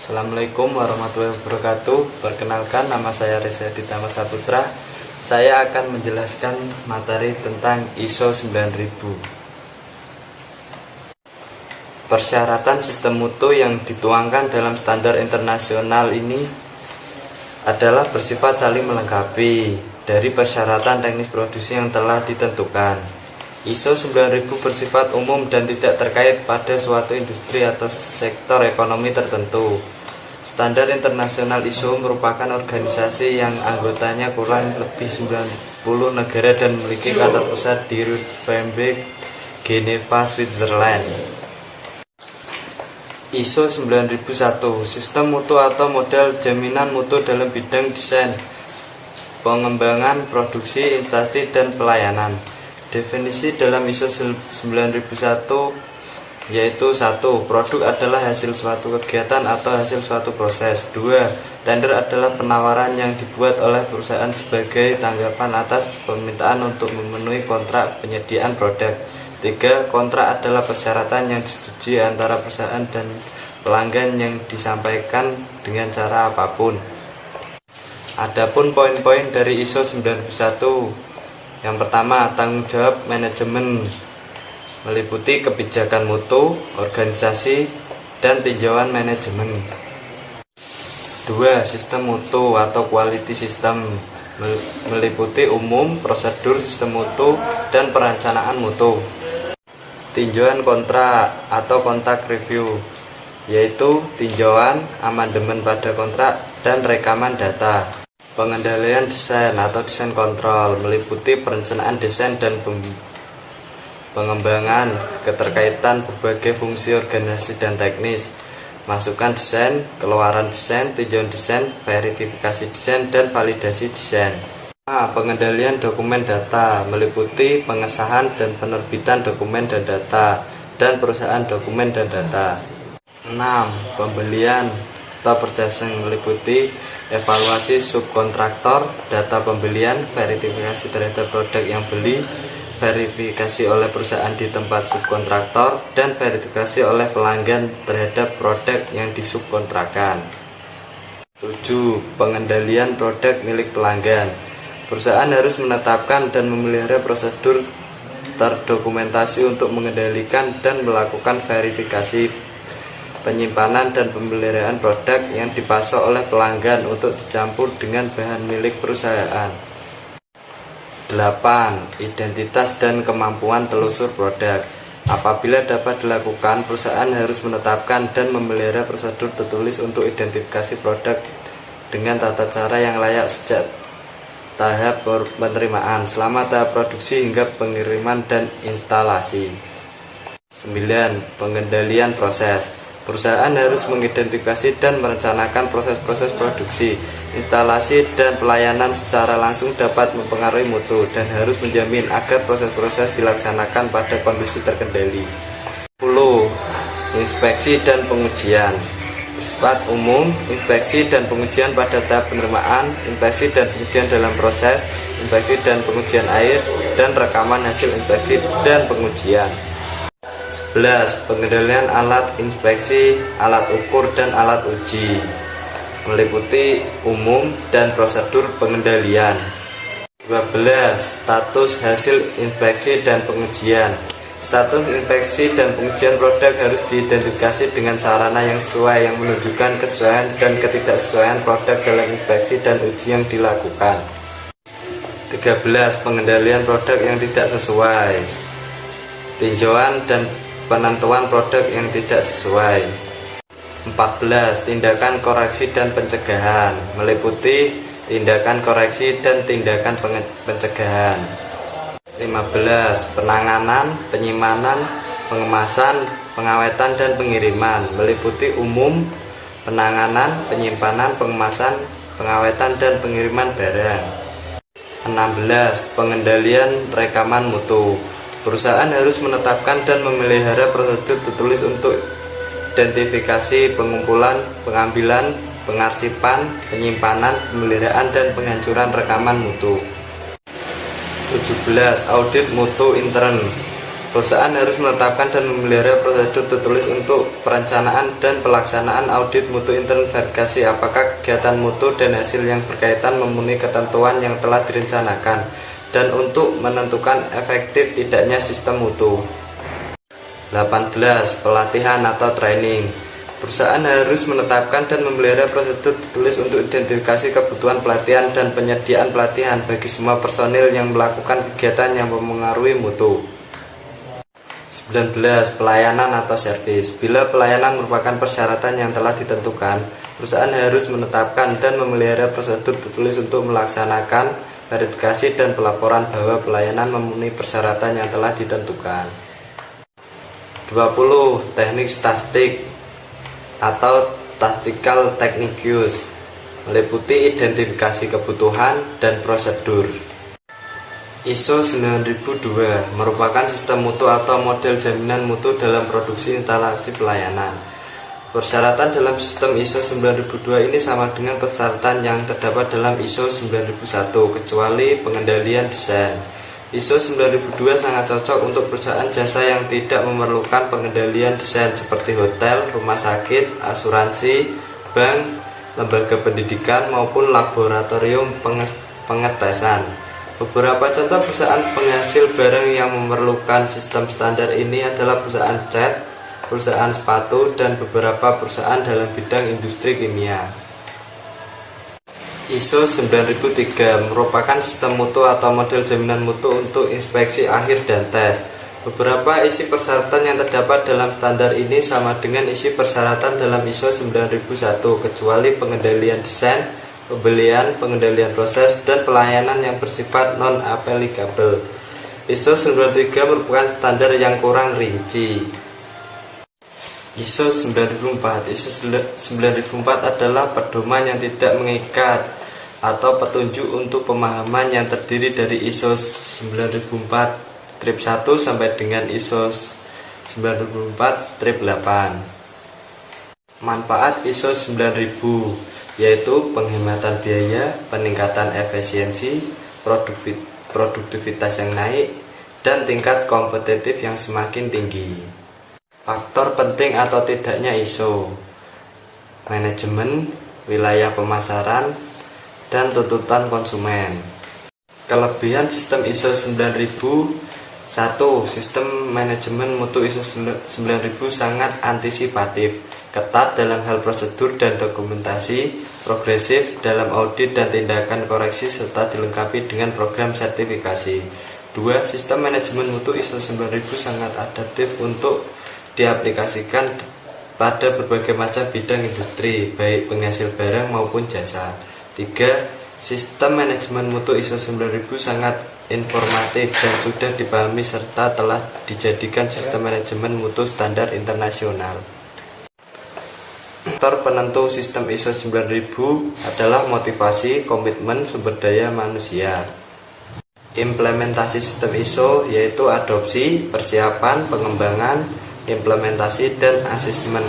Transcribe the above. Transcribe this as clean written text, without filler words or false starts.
Assalamualaikum warahmatullahi wabarakatuh. Perkenalkan, nama saya Reza Ditama Saputra. Saya akan menjelaskan materi tentang ISO 9000. Persyaratan sistem mutu yang dituangkan dalam standar internasional ini adalah bersifat saling melengkapi dari persyaratan teknis produksi yang telah ditentukan. ISO 9000 bersifat umum dan tidak terkait pada suatu industri atau sektor ekonomi tertentu. Standar internasional ISO merupakan organisasi yang anggotanya kurang lebih 90 negara dan memiliki kantor pusat di Rutenburg, Geneva, Switzerland. ISO 9001 Sistem mutu atau model jaminan mutu dalam bidang desain, pengembangan, produksi, investasi, dan pelayanan. Definisi dalam ISO 9001 yaitu 1. Produk adalah hasil suatu kegiatan atau hasil suatu proses. 2. Tender adalah penawaran yang dibuat oleh perusahaan sebagai tanggapan atas permintaan untuk memenuhi kontrak penyediaan produk. 3. Kontrak adalah persyaratan yang disetujui antara perusahaan dan pelanggan yang disampaikan dengan cara apapun. Adapun poin-poin dari ISO 91. Yang pertama, tanggung jawab manajemen meliputi kebijakan mutu, organisasi, dan tinjauan manajemen. 2. Sistem mutu atau quality system meliputi umum, prosedur sistem mutu, dan perencanaan mutu. Tinjauan kontrak atau kontrak review, yaitu tinjauan, amandemen pada kontrak, dan rekaman data. Pengendalian desain atau desain kontrol meliputi perencanaan desain dan pengembangan, keterkaitan berbagai fungsi organisasi dan teknis, masukan desain, keluaran desain, tinjauan desain, verifikasi desain, dan validasi desain. Pengendalian dokumen data meliputi pengesahan dan penerbitan dokumen dan data, dan perusahaan dokumen dan data. 6. Pembelian atau purchasing meliputi evaluasi subkontraktor, data pembelian, verifikasi terhadap produk yang beli, verifikasi oleh perusahaan di tempat subkontraktor, dan verifikasi oleh pelanggan terhadap produk yang disubkontrakkan. 7. Pengendalian produk milik pelanggan. Perusahaan harus menetapkan dan memelihara prosedur terdokumentasi untuk mengendalikan dan melakukan verifikasi, penyimpanan, dan pemeliharaan produk yang dipasok oleh pelanggan untuk dicampur dengan bahan milik perusahaan. 8. Identitas dan kemampuan telusur produk. Apabila dapat dilakukan, perusahaan harus menetapkan dan memelihara prosedur tertulis untuk identifikasi produk dengan tata cara yang layak sejak tahap penerimaan, selama tahap produksi hingga pengiriman dan instalasi. 9. Pengendalian proses. Perusahaan harus mengidentifikasi dan merencanakan proses-proses produksi, instalasi, dan pelayanan secara langsung dapat mempengaruhi mutu dan harus menjamin agar proses-proses dilaksanakan pada kondisi terkendali. 10. Inspeksi dan pengujian. Bersifat umum, inspeksi dan pengujian pada tahap penerimaan, inspeksi dan pengujian dalam proses, inspeksi dan pengujian air, dan rekaman hasil inspeksi dan pengujian. 11. Pengendalian alat inspeksi, alat ukur, dan alat uji meliputi umum dan prosedur pengendalian. 12. Status hasil inspeksi dan pengujian. Status inspeksi dan pengujian produk harus diidentifikasi dengan sarana yang sesuai yang menunjukkan kesesuaian dan ketidaksesuaian produk dalam inspeksi dan uji yang dilakukan. 13. Pengendalian produk yang tidak sesuai, tinjauan dan penentuan produk yang tidak sesuai. 14. Tindakan koreksi dan pencegahan meliputi tindakan koreksi dan tindakan pencegahan. 15. Penanganan, penyimpanan, pengemasan, pengawetan, dan pengiriman meliputi umum, penanganan, penyimpanan, pengemasan, pengawetan, dan pengiriman barang. 16. Pengendalian rekaman mutu. Perusahaan harus menetapkan dan memelihara prosedur tertulis untuk identifikasi, pengumpulan, pengambilan, pengarsipan, penyimpanan, pemeliharaan, dan penghancuran rekaman mutu. 17. Audit mutu intern Perusahaan harus menetapkan dan memelihara prosedur tertulis untuk perencanaan dan pelaksanaan audit mutu intern verifikasi apakah kegiatan mutu dan hasil yang berkaitan memenuhi ketentuan yang telah direncanakan dan untuk menentukan efektif tidaknya sistem mutu. 18. Pelatihan atau training. Perusahaan harus menetapkan dan memelihara prosedur tertulis untuk identifikasi kebutuhan pelatihan dan penyediaan pelatihan bagi semua personil yang melakukan kegiatan yang mempengaruhi mutu. 19. Pelayanan atau servis. Bila pelayanan merupakan persyaratan yang telah ditentukan, perusahaan harus menetapkan dan memelihara prosedur tertulis untuk melaksanakan verifikasi dan pelaporan bahwa pelayanan memenuhi persyaratan yang telah ditentukan. 20. Teknik statistik atau tactical technique use, meliputi identifikasi kebutuhan dan prosedur. ISO 9002 merupakan sistem mutu atau model jaminan mutu dalam produksi instalasi pelayanan. Persyaratan dalam sistem ISO 9002 ini sama dengan persyaratan yang terdapat dalam ISO 9001 kecuali pengendalian desain. ISO 9002 sangat cocok untuk perusahaan jasa yang tidak memerlukan pengendalian desain seperti hotel, rumah sakit, asuransi, bank, lembaga pendidikan maupun laboratorium pengetesan. Beberapa contoh perusahaan penghasil barang yang memerlukan sistem standar ini adalah perusahaan cat, perusahaan sepatu, dan beberapa perusahaan dalam bidang industri kimia. ISO 9003 merupakan sistem mutu atau model jaminan mutu untuk inspeksi akhir dan tes. Beberapa isi persyaratan yang terdapat dalam standar ini sama dengan isi persyaratan dalam ISO 9001 kecuali pengendalian desain, pembelian, pengendalian proses, dan pelayanan yang bersifat non-applicable. ISO 93 merupakan standar yang kurang rinci. ISO 9004. ISO 9004 adalah pedoman yang tidak mengikat atau petunjuk untuk pemahaman yang terdiri dari ISO 9004 strip 1 sampai dengan ISO 9004 strip 8. Manfaat ISO 9000 yaitu penghematan biaya, peningkatan efisiensi, produktivitas yang naik, dan tingkat kompetitif yang semakin tinggi. Faktor penting atau tidaknya ISO: manajemen, wilayah pemasaran, dan tuntutan konsumen. Kelebihan sistem ISO 9000: 1. Sistem manajemen mutu ISO 9000 sangat antisipatif, ketat dalam hal prosedur dan dokumentasi, progresif dalam audit dan tindakan koreksi, serta dilengkapi dengan program sertifikasi. 2. Sistem manajemen mutu ISO 9000 sangat adaptif untuk diaplikasikan pada berbagai macam bidang industri, baik penghasil barang maupun jasa. 3. Sistem manajemen mutu ISO 9000 sangat informatif dan sudah dipahami serta telah dijadikan sistem manajemen mutu standar internasional. Faktor penentu sistem ISO 9000 adalah motivasi, komitmen, sumber daya manusia. Implementasi sistem ISO yaitu adopsi, persiapan, pengembangan, implementasi, dan asesmen.